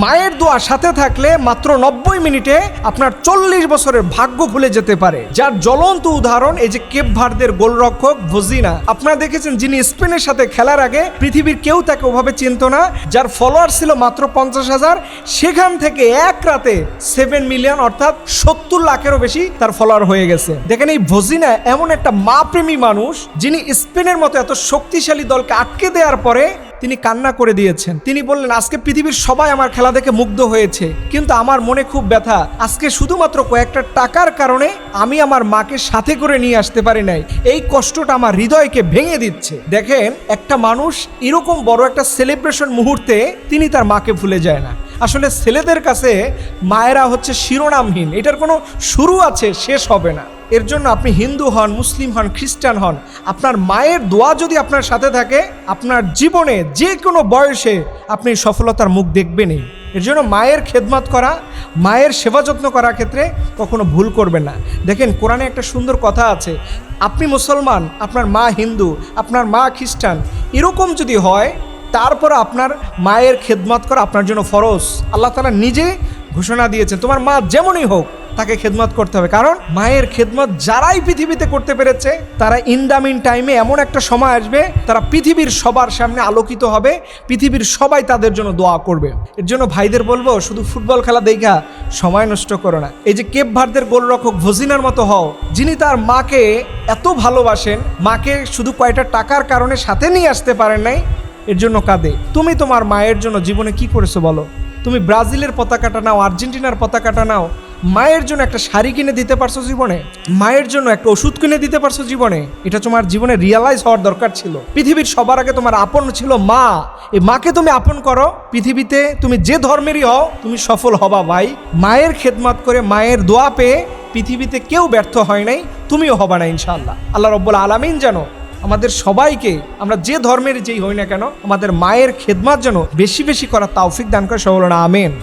মায়ের দোয়া সাথে থাকলে মাত্র 90 মিনিটে আপনার 40 বছরের ভাগ্য ভুলে যেতে পারে, যার জ্বলন্ত উদাহরণ এই যে কেপ ভার্দের গোলরক্ষক ভজিনা। আপনারা দেখেছেন, যিনি স্পেনের সাথে খেলার আগে পৃথিবীর কেউ তাকে ওভাবে চিনত না, যার ফলোয়ার ছিল মাত্র 50,000, সেখান থেকে এক রাতে 7 মিলিয়ন অর্থাৎ 70 লাখেরও বেশি তার ফলোয়ার হয়ে গেছে। দেখেন, এই ভজিনা এমন একটা মা প্রেমী মানুষ, যিনি স্পেনের মতো এত শক্তিশালী দলকে আটকে দেওয়ার পরে তিনি কান্না করে দিয়েছেন। তিনি বললেন, আজকে পৃথিবীর সবাই আমার খেলা দেখে মুগ্ধ হয়েছে, কিন্তু আমার মনে খুব ব্যথা। আজকে শুধুমাত্র কয়েকটা টাকার কারণে আমি আমার মাকে সাথে করে নিয়ে আসতে পারি নাই। এই কষ্টটা আমার হৃদয়কে ভেঙে দিচ্ছে। দেখেন, একটা মানুষ এরকম বড় একটা সেলিব্রেশন মুহূর্তে তিনি তার মাকে ভুলে যায় না। আসলে ছেলেদের কাছে মায়েরা হচ্ছে শিরোনামহীন, এটার কোনো শুরু আছে, শেষ হবে না। এর জন্য আপনি হিন্দু হন, মুসলিম হন, খ্রিস্টান হন, আপনার মায়ের দোয়া যদি আপনার সাথে থাকে, আপনার জীবনে যে কোনো বয়সে আপনি সফলতার মুখ দেখবেনই। এর জন্য মায়ের খেদমত করা, মায়ের সেবা যত্ন করার ক্ষেত্রে কখনো ভুল করবেন না। দেখেন, কোরআনে একটা সুন্দর কথা আছে, আপনি মুসলমান, আপনার মা হিন্দু, আপনার মা খ্রিস্টান, এরকম যদি হয়, তারপর আপনার মায়ের খেদমত করা আপনার জন্য ফরজ। আল্লাহ তাআলা নিজে ঘোষণা দিয়েছেন, তোমার মা যেমনই হোক তাকে খেদমত করতে হবে। কারণ মায়ের খেদমত যারাই পৃথিবীতে করতে পেরেছে, তারা ইন দ্য মিন টাইমে এমন একটা সময় আসবে, তারা পৃথিবীর সবার সামনে আলোকিত হবে, পৃথিবীর সবাই তাদের জন্য দোয়া করবে। এর জন্য ভাইদের বলবো, শুধু ফুটবল খেলা দেখা সময় নষ্ট করো না। এই যে কেপ ভার্দের গোলরক্ষক ভজিনার মতো হও, যিনি তার মাকে এত ভালোবাসেন, মাকে শুধু কয়টা টাকার কারণে সাথে নিয়ে আসতে পারেন নাই, এর জন্য কাঁদে। তুমি তোমার মায়ের জন্য জীবনে কি করেছো বলো? তুমি ব্রাজিলের পতাকাটা নাও, আর্জেন্টিনার পতাকাটা নাও, মায়ের জন্য একটা শাড়ি কিনে দিতে পারছো জীবনে? মায়ের জন্য একটা ওষুধ কিনে দিতে পারছো জীবনে? এটা তোমার জীবনে রিয়ালাইজ হওয়ার দরকার ছিল। পৃথিবীর সবার আগে তোমার আপন ছিল মা। এই মাকে তুমি আপন করো, পৃথিবীতে তুমি যে ধর্মেরই হও, তুমি সফল হবা ভাই। মায়ের খেদমত করে, মায়ের দোয়া পেয়ে পৃথিবীতে কেউ ব্যর্থ হয় নাই, তুমিও হবা না ইনশাআল্লাহ। আল্লাহ রাব্বুল আলামিন যেন আমাদের সবাইকে, আমরা যে ধর্মের যেই হই না কেন, আমাদের মায়ের খেদমত যেন বেশি বেশি করার তৌফিক দান করে। সকলে আমিন।